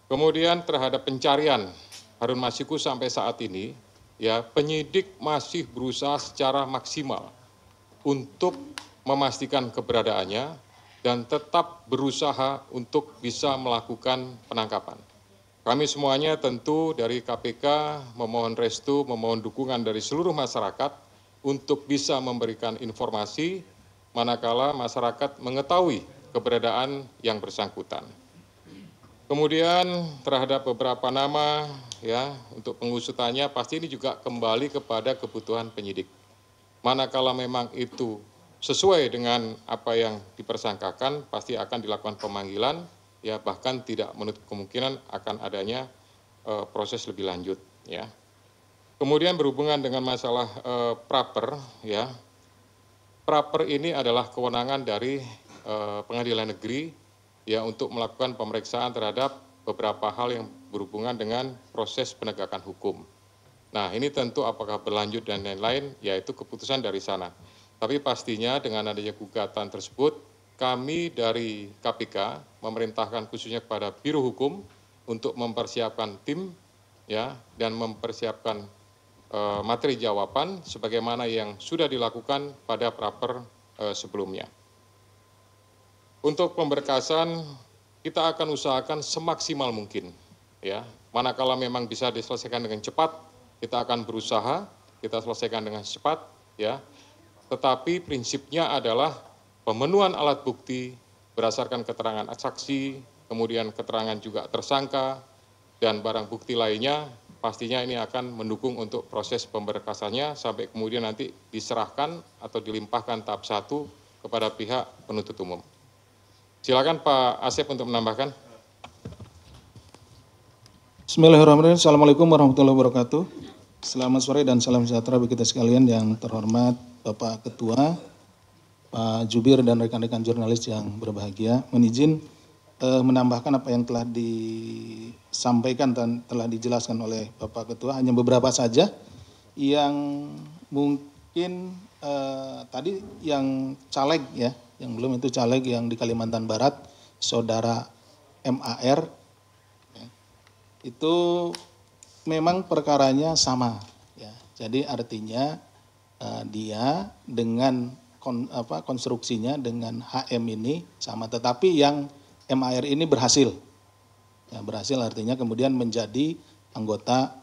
Kemudian terhadap pencarian Harun Masiku sampai saat ini, ya penyidik masih berusaha secara maksimal untuk memastikan keberadaannya dan tetap berusaha untuk bisa melakukan penangkapan. Kami semuanya tentu dari KPK memohon restu, memohon dukungan dari seluruh masyarakat untuk bisa memberikan informasi manakala masyarakat mengetahui keberadaan yang bersangkutan. Kemudian terhadap beberapa nama ya untuk pengusutannya pasti ini juga kembali kepada kebutuhan penyidik. Manakala memang itu sesuai dengan apa yang dipersangkakan pasti akan dilakukan pemanggilan ya bahkan tidak menutup kemungkinan akan adanya proses lebih lanjut ya. Kemudian berhubungan dengan masalah praper ya. Praper ini adalah kewenangan dari pengadilan negeri ya untuk melakukan pemeriksaan terhadap beberapa hal yang berhubungan dengan proses penegakan hukum. Nah ini tentu apakah berlanjut dan lain-lain yaitu keputusan dari sana. Tapi pastinya dengan adanya gugatan tersebut kami dari KPK memerintahkan khususnya kepada Biro Hukum untuk mempersiapkan tim ya dan mempersiapkan materi jawaban sebagaimana yang sudah dilakukan pada praper sebelumnya. Untuk pemberkasan kita akan usahakan semaksimal mungkin ya. Manakala memang bisa diselesaikan dengan cepat, kita akan berusaha kita selesaikan dengan cepat ya. Tetapi prinsipnya adalah pemenuhan alat bukti berdasarkan keterangan saksi, kemudian keterangan juga tersangka dan barang bukti lainnya pastinya ini akan mendukung untuk proses pemberkasannya sampai kemudian nanti diserahkan atau dilimpahkan tahap 1 kepada pihak penuntut umum. Silakan Pak Asep untuk menambahkan. Bismillahirrahmanirrahim. Assalamualaikum warahmatullahi wabarakatuh. Selamat sore dan salam sejahtera bagi kita sekalian yang terhormat Bapak Ketua, Pak Jubir dan rekan-rekan jurnalis yang berbahagia. Menizin menambahkan apa yang telah disampaikan dan telah dijelaskan oleh Bapak Ketua, hanya beberapa saja yang mungkin tadi yang caleg ya, yang belum itu caleg yang di Kalimantan Barat, Saudara MAR, ya, itu memang perkaranya sama, ya. Jadi artinya dia dengan konstruksinya dengan HM ini sama, tetapi yang MAR ini berhasil, ya, berhasil artinya kemudian menjadi anggota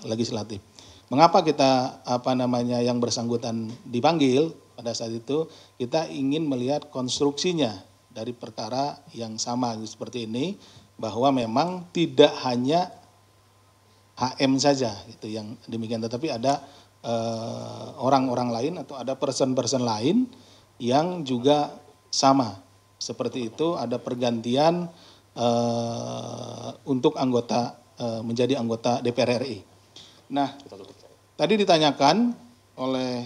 legislatif. Mengapa kita yang bersangkutan dipanggil? Pada saat itu kita ingin melihat konstruksinya dari perkara yang sama seperti ini, bahwa memang tidak hanya HM saja gitu yang demikian, tetapi ada orang-orang lain atau ada person-person lain yang juga sama seperti itu, ada pergantian untuk anggota menjadi anggota DPR RI. Nah, tadi ditanyakan oleh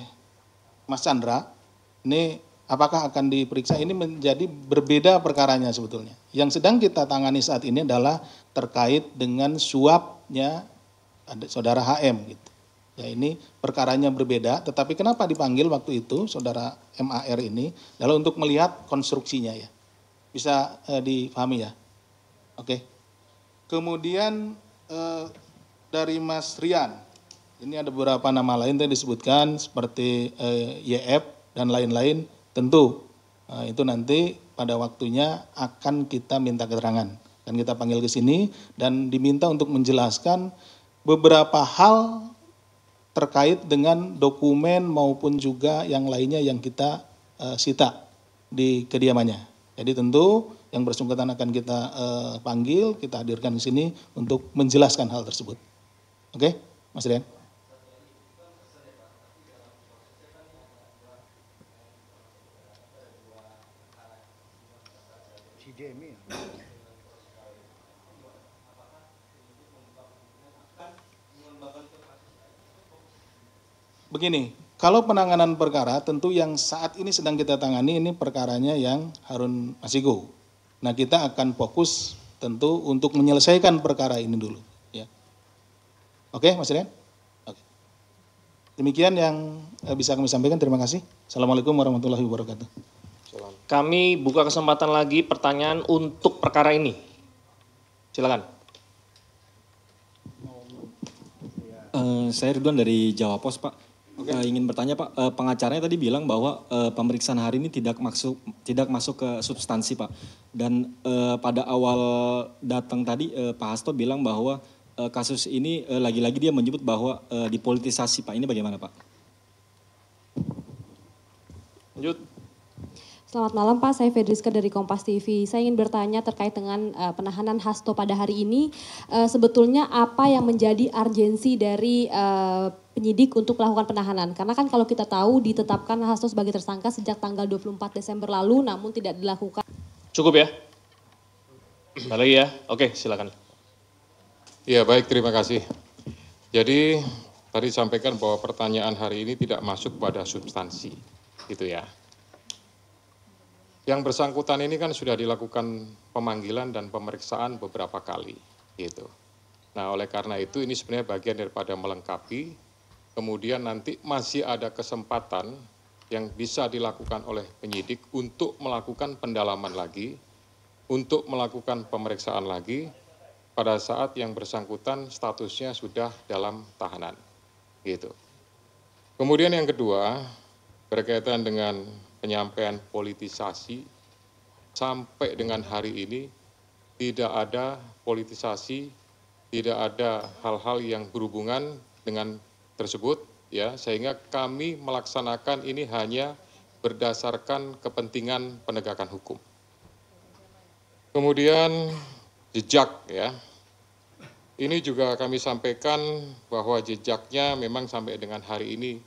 Mas Chandra, ini apakah akan diperiksa, ini menjadi berbeda perkaranya sebetulnya. Yang sedang kita tangani saat ini adalah terkait dengan suapnya Saudara HM gitu. Ya ini perkaranya berbeda, tetapi kenapa dipanggil waktu itu Saudara MAR ini adalah untuk melihat konstruksinya ya. Bisa dipahami ya. Oke. Kemudian dari Mas Rian, ini ada beberapa nama lain yang disebutkan seperti YF dan lain-lain, tentu itu nanti pada waktunya akan kita minta keterangan dan kita panggil ke sini dan diminta untuk menjelaskan beberapa hal terkait dengan dokumen maupun juga yang lainnya yang kita sita di kediamannya. Jadi tentu yang bersangkutan akan kita panggil, kita hadirkan di sini untuk menjelaskan hal tersebut. Oke, Mas Rian. Begini, kalau penanganan perkara tentu yang saat ini sedang kita tangani ini perkaranya yang Harun Masiku. Nah kita akan fokus tentu untuk menyelesaikan perkara ini dulu. Ya. Oke Mas Rian? Oke. Demikian yang bisa kami sampaikan, terima kasih. Assalamualaikum warahmatullahi wabarakatuh. Kami buka kesempatan lagi pertanyaan untuk perkara ini. Silakan. Saya Ridwan dari Jawa Pos, Pak. Ingin bertanya, Pak, pengacaranya tadi bilang bahwa pemeriksaan hari ini tidak masuk ke substansi, Pak. Dan pada awal datang tadi Pak Hasto bilang bahwa kasus ini lagi-lagi dia menyebut bahwa dipolitisasi, Pak. Ini bagaimana, Pak? Lanjut. Selamat malam Pak, saya Fedriska dari Kompas TV. Saya ingin bertanya terkait dengan penahanan Hasto pada hari ini. Sebetulnya apa yang menjadi urgensi dari penyidik untuk melakukan penahanan? Karena kan kalau kita tahu ditetapkan Hasto sebagai tersangka sejak tanggal 24 Desember lalu namun tidak dilakukan. Cukup ya? Ada lagi ya? Oke, silakan. Ya baik, terima kasih. Jadi tadi sampaikan bahwa pertanyaan hari ini tidak masuk pada substansi, gitu ya. Yang bersangkutan ini kan sudah dilakukan pemanggilan dan pemeriksaan beberapa kali, gitu. Nah, oleh karena itu ini sebenarnya bagian daripada melengkapi, kemudian nanti masih ada kesempatan yang bisa dilakukan oleh penyidik untuk melakukan pendalaman lagi, untuk melakukan pemeriksaan lagi, pada saat yang bersangkutan statusnya sudah dalam tahanan, gitu. Kemudian yang kedua, berkaitan dengan penyampaian politisasi, sampai dengan hari ini tidak ada politisasi, tidak ada hal-hal yang berhubungan dengan tersebut, ya, sehingga kami melaksanakan ini hanya berdasarkan kepentingan penegakan hukum. Kemudian jejak, ya, ini juga kami sampaikan bahwa jejaknya memang sampai dengan hari ini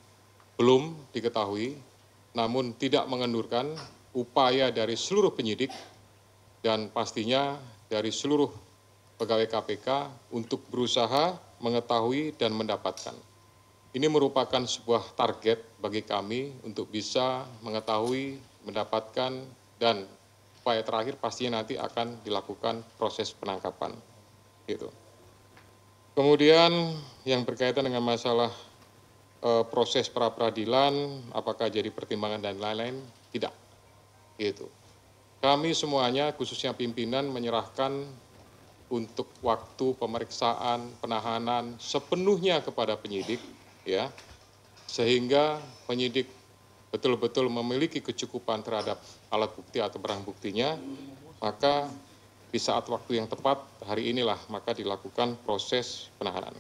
belum diketahui, namun tidak mengendurkan upaya dari seluruh penyidik dan pastinya dari seluruh pegawai KPK untuk berusaha mengetahui dan mendapatkan. Ini merupakan sebuah target bagi kami untuk bisa mengetahui, mendapatkan, dan upaya terakhir pastinya nanti akan dilakukan proses penangkapan. Gitu. Kemudian yang berkaitan dengan masalah proses pra-peradilan, apakah jadi pertimbangan dan lain-lain, tidak. Gitu. Kami semuanya, khususnya pimpinan, menyerahkan untuk waktu pemeriksaan, penahanan sepenuhnya kepada penyidik, ya, sehingga penyidik betul-betul memiliki kecukupan terhadap alat bukti atau barang buktinya, maka di saat waktu yang tepat, hari inilah maka dilakukan proses penahanan.